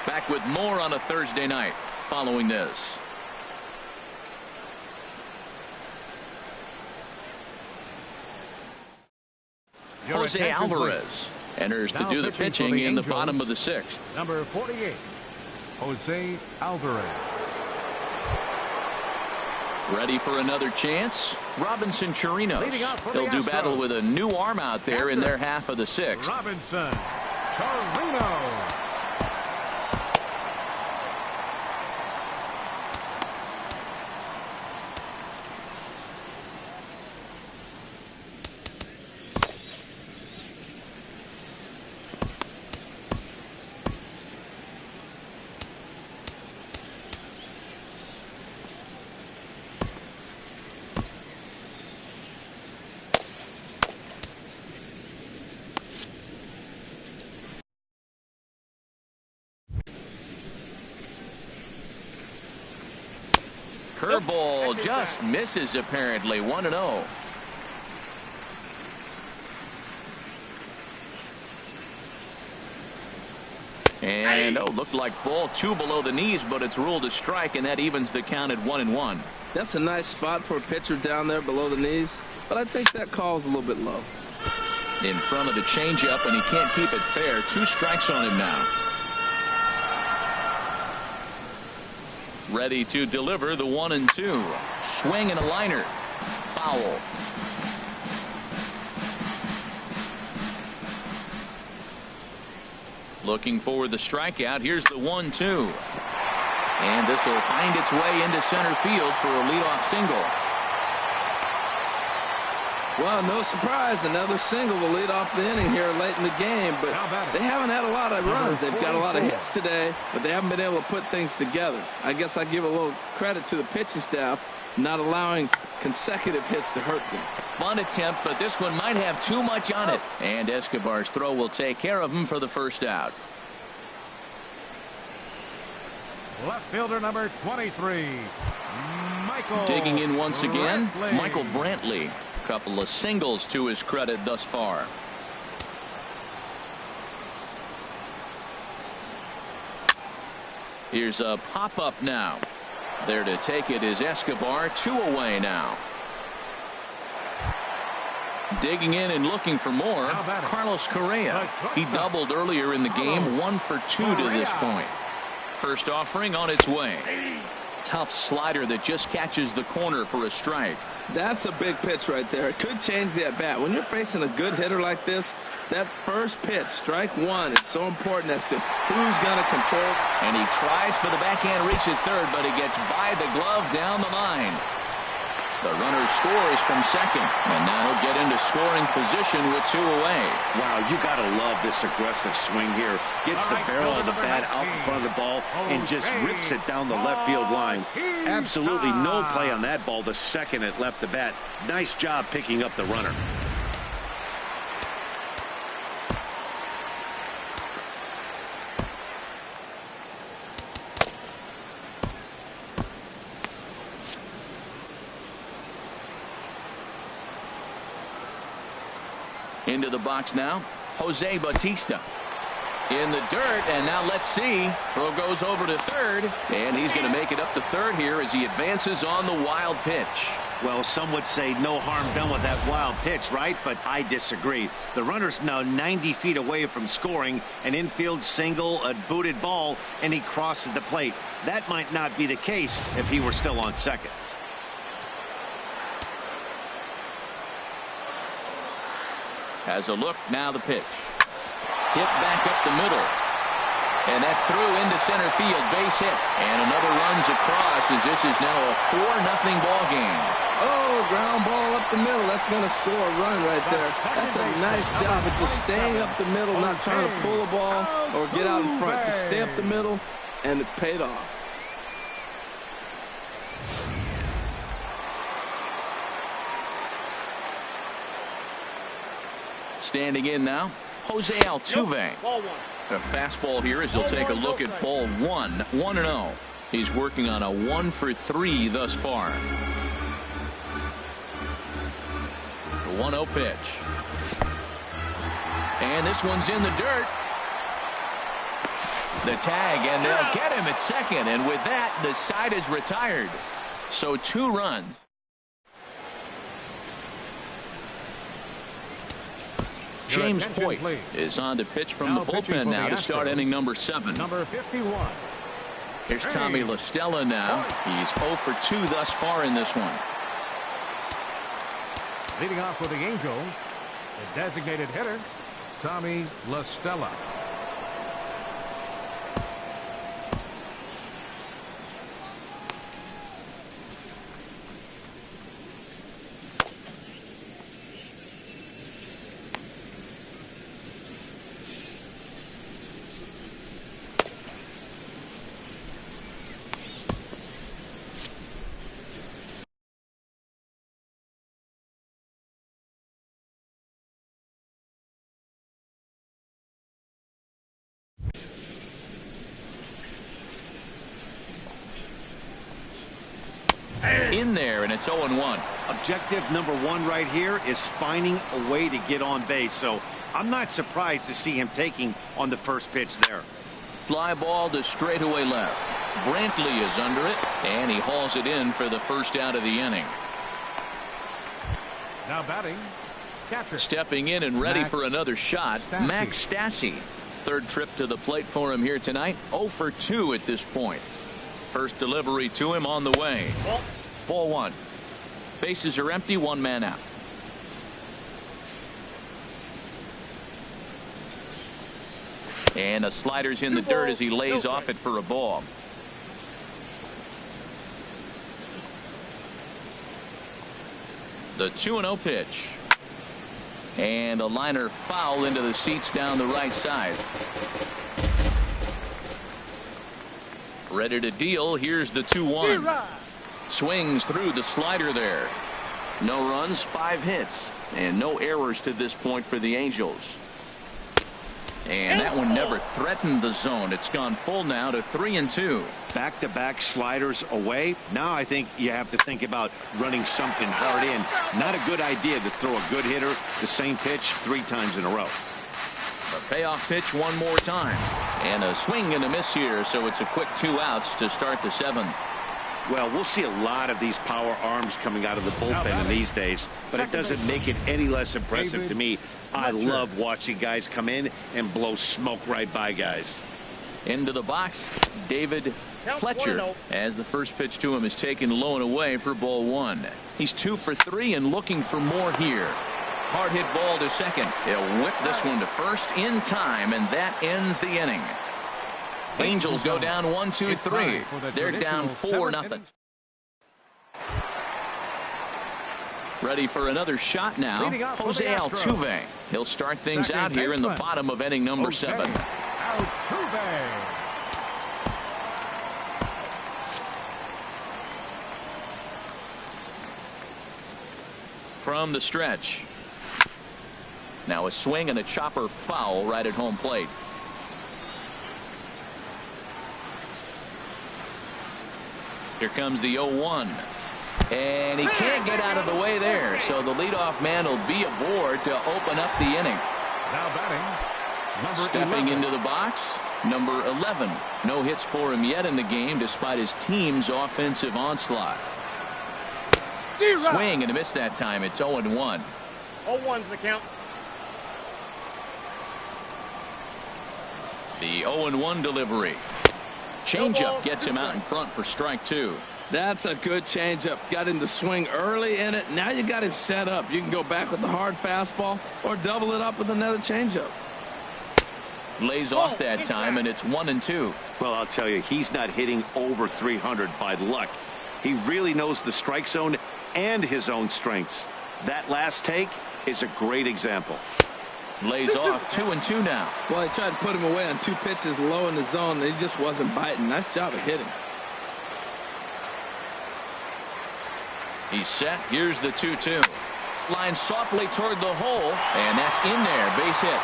Back with more on a Thursday night following this. Jose Alvarez Enters to Now do the pitching for pitching the in the Angels, bottom of the 6th. Number 48, Jose Alvarez. Ready for another chance. Robinson Chirinos. Leading off for He'll the do Astros, battle with a new arm out there in their half of the 6th. Robinson Chirinos. Curveball just misses apparently. 1-0. And looked like ball 2 below the knees, but it's ruled a strike, and that evens the count at 1-1. That's a nice spot for a pitcher down there below the knees, but I think that call is a little bit low. In front of the changeup, and he can't keep it fair. 2 strikes on him now. Ready to deliver the 1-2. Swing and a liner. Foul. Looking for the strikeout. Here's the 1-2. And this will find its way into center field for a leadoff single. Well, no surprise, another single will lead off the inning here late in the game, but they haven't had a lot of runs. They've got a lot of hits today, but they haven't been able to put things together. I guess I give a little credit to the pitching staff not allowing consecutive hits to hurt them. Fun attempt, but this one might have too much on it. And Escobar's throw will take care of him for the first out. Left fielder number 23, Michael. Digging in once again, Brantley. Michael Brantley. Couple of singles to his credit thus far. Here's a pop-up now. There to take it is Escobar. 2 away now. Digging in and looking for more, Carlos Correa. He doubled earlier in the game. 1 for 2 to this point. First offering on its way. Tough slider that just catches the corner for a strike. That's a big pitch right there. It could change the at-bat. When you're facing a good hitter like this, that first pitch, strike 1, is so important as to who's going to control. And he tries for the backhand reach at third, but he gets by the glove down the line. The runner scores from second, and now he'll get into scoring position with 2 away. Wow, you got to love this aggressive swing here. Gets the barrel of the bat out in front of the ball and just rips it down the left field line. Absolutely no play on that ball the second it left the bat. Nice job picking up the runner. Into the box now, Jose Bautista. In the dirt, and now let's see. Throw goes over to third, and he's going to make it up to third here as he advances on the wild pitch. Well, some would say no harm done with that wild pitch, right? But I disagree. The runner's now 90 feet away from scoring, an infield single, a booted ball, and he crosses the plate. That might not be the case if he were still on second. Has a look, now the pitch. Hit back up the middle. And that's through into center field, base hit. And another runs across as this is now a 4-0 ball game. Oh, ground ball up the middle. That's going to score a run right there. That's a nice job of just staying up the middle, not trying to pull a ball or get out in front. Just stay up the middle, and it paid off. Standing in now, Jose Altuve. A fastball here as he'll take a look at ball 1. 1-0. He's working on a 1 for 3 thus far. The 1-0 pitch. And this one's in the dirt. The tag, and they'll get him at second. And with that, the side is retired. So 2 runs. James attention, Hoyt please. is on to pitch from Now the pitching bullpen for now the to start Astros, inning number 7. Number 51. Here's Tommy La Stella now. He's 0 for 2 thus far in this one. Leading off for the Angels, the designated hitter, Tommy La Stella. In there, and it's 0-1. Objective number 1 right here is finding a way to get on base. So I'm not surprised to see him taking on the first pitch there. Fly ball to straightaway left. Brantley is under it, and he hauls it in for the first out of the inning. Now batting, catcher. Stepping in and ready for another shot, Stassi. Max Stassi. Third trip to the plate for him here tonight. 0 for 2 at this point. First delivery to him on the way. Ball 1. Bases are empty, 1 man out. And a slider's in the dirt as he lays off it for a ball. The 2-0 pitch. And a liner foul into the seats down the right side. Ready to deal. Here's the 2-1. Swings through the slider there. No runs, 5 hits, and no errors to this point for the Angels. And that one never threatened the zone. It's gone full now to 3-2. Back-to-back sliders away. Now I think you have to think about running something hard in. Not a good idea to throw a good hitter the same pitch 3 times in a row. A payoff pitch one more time. And a swing and a miss here, so it's a quick 2 outs to start the 7th. Well, we'll see a lot of these power arms coming out of the bullpen in these days, but it doesn't make it any less impressive to me. I love watching guys come in and blow smoke right by guys. Into the box, David Fletcher, as the first pitch to him is taken low and away for ball 1. He's 2 for 3 and looking for more here. Hard hit ball to second. He'll whip this one to first in time, and that ends the inning. Angels go down 1-2-3. They're down 4-0. Ready for another shot now. Jose Altuve. He'll start things out here in the bottom of inning number 7. Altuve. From the stretch. Now a swing and a chopper foul right at home plate. Here comes the 0-1. And he can't get out of the way there. So the leadoff man will be aboard to open up the inning. Now batting, number Stepping 11. into the box, number 11. No hits for him yet in the game despite his team's offensive onslaught. Swing and a miss that time. It's 0-1. 0-1's the count. The 0-1 delivery. Changeup gets him out in front for strike 2. That's a good changeup. Got him to swing early in it. Now you got him set up. You can go back with the hard fastball or double it up with another changeup. Lays off that time, and it's 1-2. Well, I'll tell you, he's not hitting over 300 by luck. He really knows the strike zone and his own strengths. That last take is a great example. Lays off 2-2 now. Well, he tried to put him away on 2 pitches low in the zone. And he just wasn't biting. Nice job of hitting. He's set. Here's the 2-2. Line softly toward the hole, and that's in there. Base hit.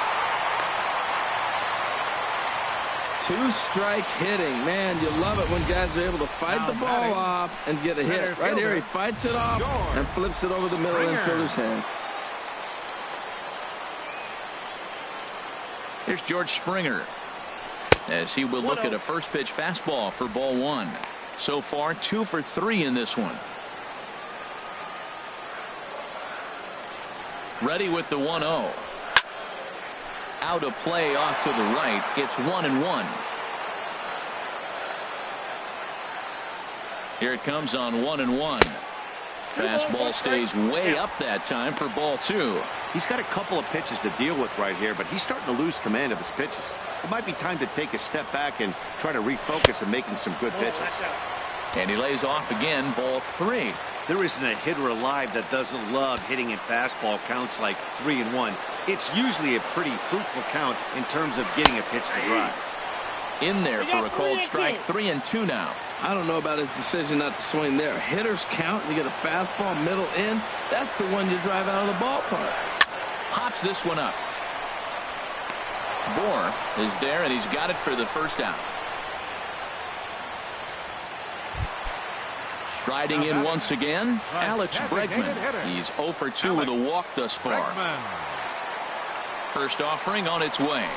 2-strike hitting. Man, you love it when guys are able to fight the ball off and get a hit. Right here, he fights it off and flips it over the middle infielder's head. Here's George Springer as he will look at a first pitch fastball for ball 1. So far 2 for 3 in this one. Ready with the 1-0. out of play off to the right. It's 1-1. Here it comes on 1-1. Fastball stays way up that time for ball 2. He's got a couple of pitches to deal with right here, but he's starting to lose command of his pitches. It might be time to take a step back and try to refocus on making some good pitches. And he lays off again, ball 3. There isn't a hitter alive that doesn't love hitting in fastball counts like 3-1. It's usually a pretty fruitful count in terms of getting a pitch to drive. In there for a called strike. 3-2 now. I don't know about his decision not to swing there. Hitters count. You get a fastball middle in. That's the one you drive out of the ballpark. Hops this one up. Bohr is there, and he's got it for the first out. Striding in once again, Alex Bregman. He's 0 for 2 with a walk thus far. First offering on its way.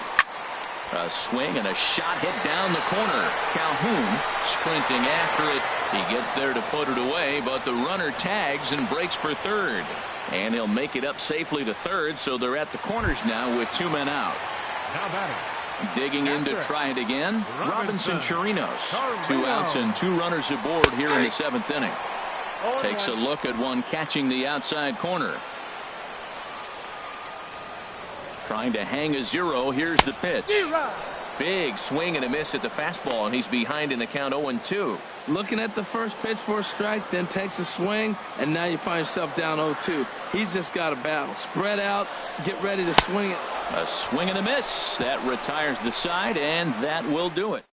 A swing and a shot hit down the corner. Calhoun sprinting after it. He gets there to put it away, but the runner tags and breaks for third. And he'll make it up safely to third, so they're at the corners now with 2 men out. Now batting. Digging in to try it again, Robinson Chirinos. 2 outs and 2 runners aboard here in the 7th inning. Takes a look at one catching the outside corner. Trying to hang a 0. Here's the pitch. Big swing and a miss at the fastball, and he's behind in the count 0-2. Looking at the first pitch for a strike, then takes a swing, and now you find yourself down 0-2. He's just got a battle. Spread out, get ready to swing it. A swing and a miss. That retires the side, and that will do it.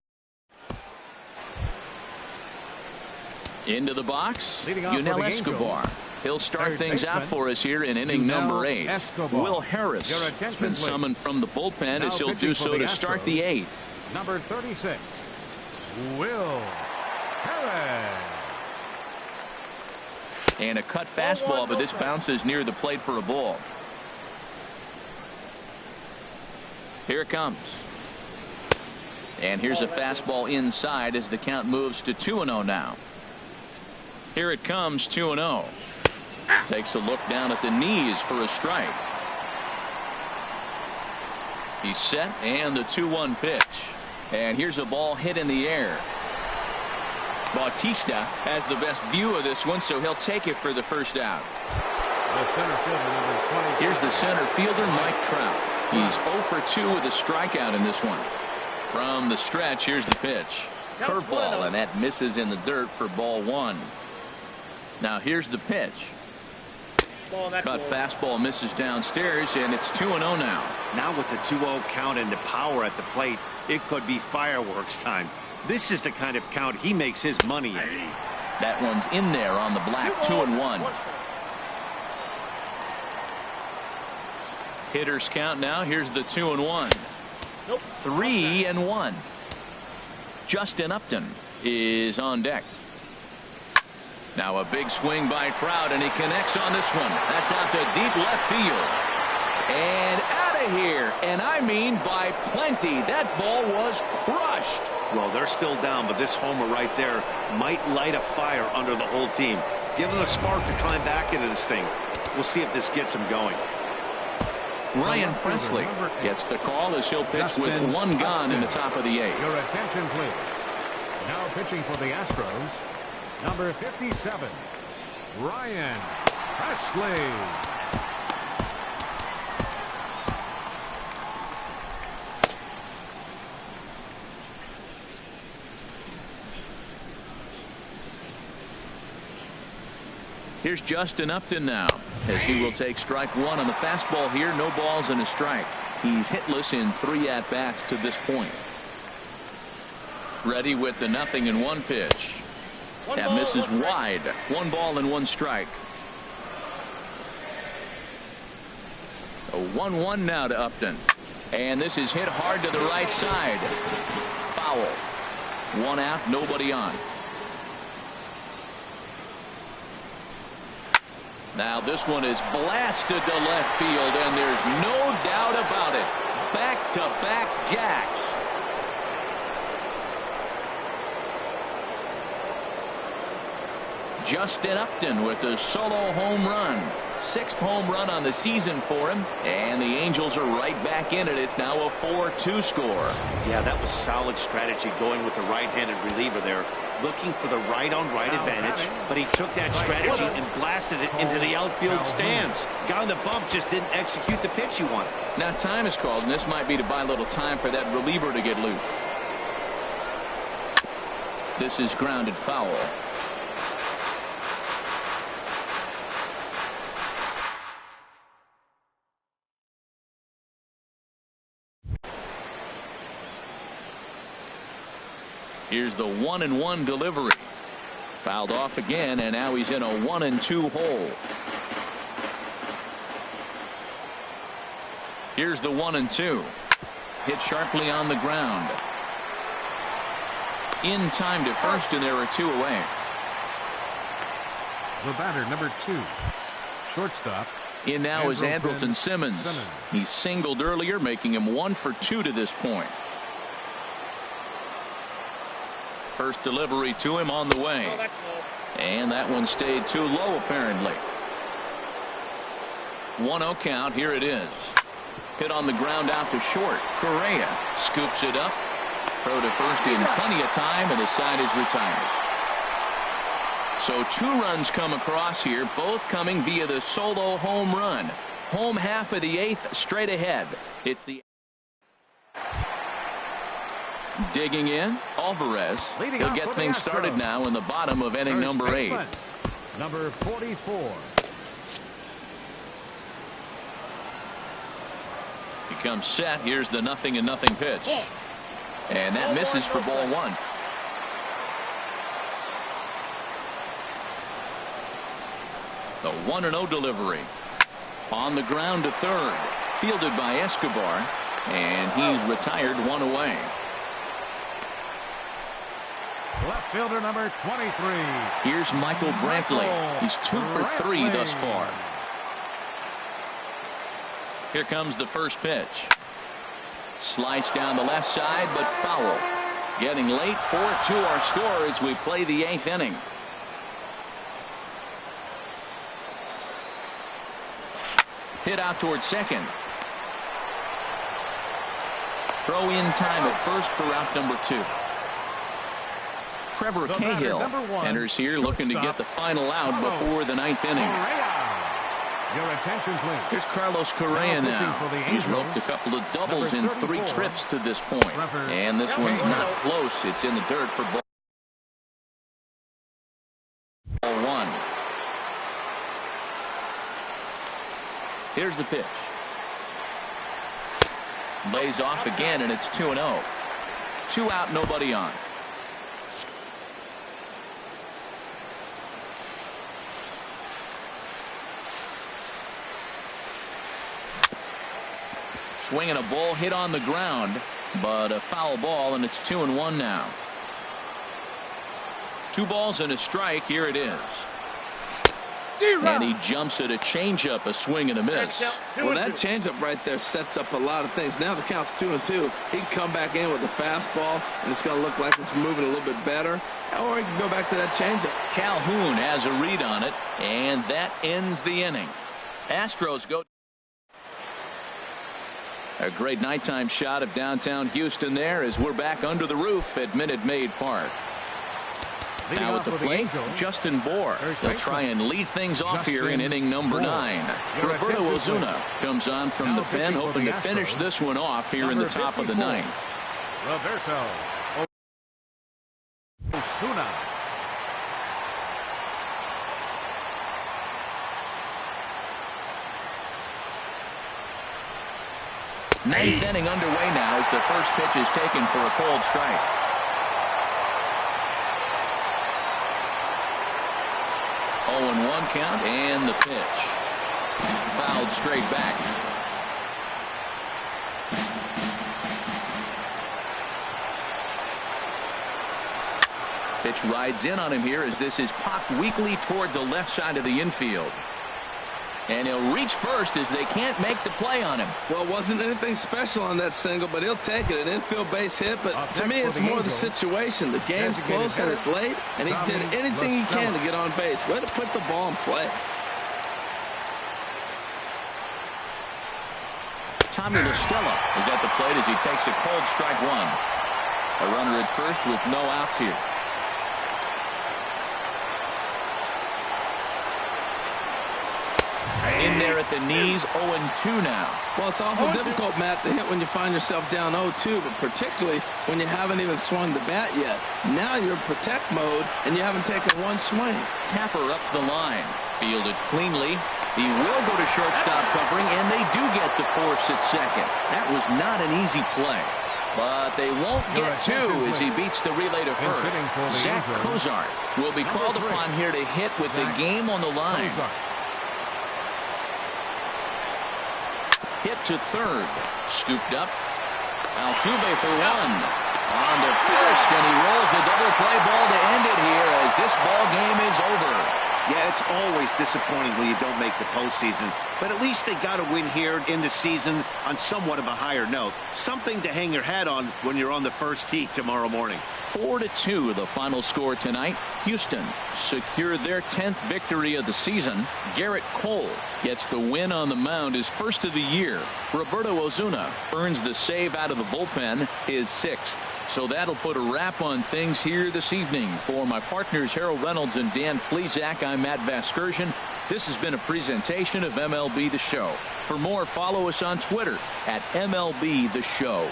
Into the box, Yunel Escobar. He'll start things out for us here in inning number 8. Will Harris has been summoned from the bullpen as he'll do so to start the 8th. Number 36, Will Harris. And a cut fastball, but this bounces near the plate for a ball. Here it comes. And here's a fastball inside as the count moves to 2-0 now. Here it comes, 2-0. Takes a look down at the knees for a strike. He's set, and the 2-1 pitch. And here's a ball hit in the air. Bautista has the best view of this one, so he'll take it for the first out. Here's the center fielder, Mike Trout. He's 0 for 2 with a strikeout in this one. From the stretch, here's the pitch. Curveball, and that misses in the dirt for ball 1. Now here's the pitch. Cut fastball misses downstairs, and it's 2-0 now. Now with the 2-0 count and the power at the plate, it could be fireworks time. This is the kind of count he makes his money in. That one's in there on the black. 2-1. Hitters count now. Here's the 2-1. 3-1. Justin Upton is on deck. Now a big swing by Trout, and he connects on this one. That's out to deep left field. And out of here. And I mean by plenty. That ball was crushed. Well, they're still down, but this homer right there might light a fire under the whole team. Give them a spark to climb back into this thing. We'll see if this gets them going. Ryan Presley gets the call as he'll pitch with 1 gone in the top of the 8th. Your attention, please. Now pitching for the Astros, number 57, Ryan Presley. Here's Justin Upton now, as he will take strike 1 on the fastball here. No balls and a strike. He's hitless in 3 at-bats to this point. Ready with the 0-1 pitch. That misses wide. 1 ball and 1 strike. A 1-1 now to Upton. And this is hit hard to the right side. Foul. 1 out, nobody on. Now this one is blasted to left field, and there's no doubt about it. Back-to-back jacks. Justin Upton with a solo home run. 6th home run on the season for him, and the Angels are right back in it. It's now a 4-2 score. Yeah, that was solid strategy going with the right-handed reliever there, looking for the right-on-right advantage, but he took that strategy and blasted it into the outfield stands. Guy on the bump just didn't execute the pitch he wanted. Now time is called, and this might be to buy a little time for that reliever to get loose. This is grounded foul. Here's the 1-1 delivery. Fouled off again, and now he's in a 1-2 hole. Here's the 1-2. Hit sharply on the ground. In time to first, and there are 2 away. The batter, number 2, shortstop. In now is Andrelton Simmons. He singled earlier, making him 1 for 2 to this point. First delivery to him on the way. And that one stayed too low, apparently. 1-0 count. Here it is. Hit on the ground out to short. Correa scoops it up. Throw to first in plenty of time, and the side is retired. So 2 runs come across here, both coming via the solo home run. Home half of the 8th, straight ahead. It's the digging in, Alvarez. He'll get things started now in the bottom of inning number 8. Number 44. He comes set. Here's the 0-0 pitch. And that misses for ball 1. The 1-0 delivery. On the ground to third. Fielded by Escobar. And he's retired 1 away. Left fielder number 23. Here's Michael Brantley. He's 2 for 3 thus far. Here comes the first pitch. Sliced down the left side, but foul. Getting late, 4-2 our score as we play the 8th inning. Hit out towards second. Throw in time at first for out number 2. Trevor Cahill enters here looking to get the final out before the 9th inning. Your attention, please. Here's Carlos Correa now. He's roped a couple of doubles in 3 trips to this point. And this one's not close. It's in the dirt for ball 1. Here's the pitch. Lays off again, and it's 2-0. 2 out, nobody on. Swinging a ball hit on the ground, but a foul ball, and it's 2-1 now. 2 balls and a strike. Here it is. And he jumps at a changeup, a swing and a miss. Well, that changeup right there sets up a lot of things. Now the count's 2-2. He can come back in with a fastball, and it's going to look like it's moving a little bit better. Or he can go back to that changeup. Calhoun has a read on it, and that ends the inning. Astros go. A great nighttime shot of downtown Houston there as we're back under the roof at Minute Maid Park. Now at the plate, Justin Bohr. They'll try and lead things off here in inning number 9. Roberto Ozuna comes on from the pen, hoping to finish this one off here in the top of the 9th. Roberto Ozuna. 9th inning underway now as the first pitch is taken for a cold strike. Oh, and 1 count, and the pitch. Fouled straight back. Pitch rides in on him here as this is popped weakly toward the left side of the infield. And he'll reach first as they can't make the play on him. Well, it wasn't anything special on that single, but he'll take it. An infield base hit, but to me, it's more the situation. The game's close and it's late, and he did anything he can to get on base. Way to put the ball in play. Tommy La Stella is at the plate as he takes a cold strike one. A runner at first with no outs here. In there at the knees, 0-2 now. Well, it's awful difficult, Matt, to hit when you find yourself down 0-2, but particularly when you haven't even swung the bat yet. Now you're in protect mode, and you haven't taken one swing. Tapper up the line. Fielded cleanly. He will go to shortstop covering, and they do get the force at second. That was not an easy play. But they won't get two as he beats the relay to first. Zach Cozart will be called upon here to hit with the game on the line. Hit to third. Scooped up. Altuve for one. On to first, and he rolls the double play ball to end it here as this ball game is over. Yeah, it's always disappointing when you don't make the postseason, but at least they got a win here in the season on somewhat of a higher note. Something to hang your hat on when you're on the first tee tomorrow morning. 4-2 the final score tonight. Houston secured their 10th victory of the season. Garrett Cole gets the win on the mound, his first of the year. Roberto Ozuna earns the save out of the bullpen, his 6th. So that'll put a wrap on things here this evening. For my partners Harold Reynolds and Dan Plesac, I'm Matt Vasgersian. This has been a presentation of MLB The Show. For more, follow us on Twitter at MLB The Show.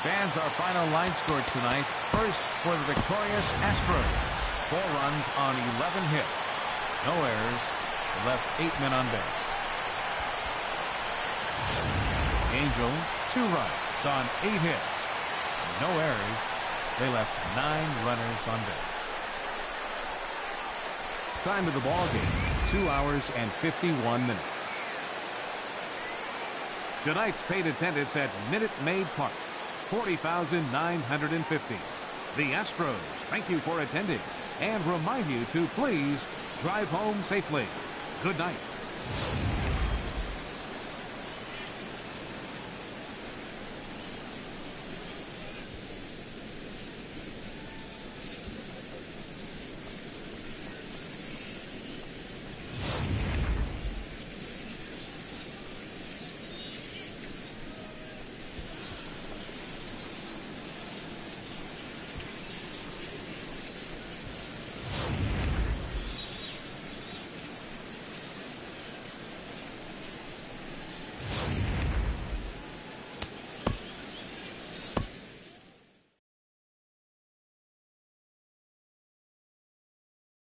Fans, our final line score tonight. First for the victorious Astros. 4 runs on 11 hits. No errors. Left 8 men on base. Angels, 2 runs on 8 hits. No errors. They left 9 runners on base. Time of the ball game, 2 hours and 51 minutes. Tonight's paid attendance at Minute Maid Park, 40,950. The Astros thank you for attending and remind you to please drive home safely. Good night.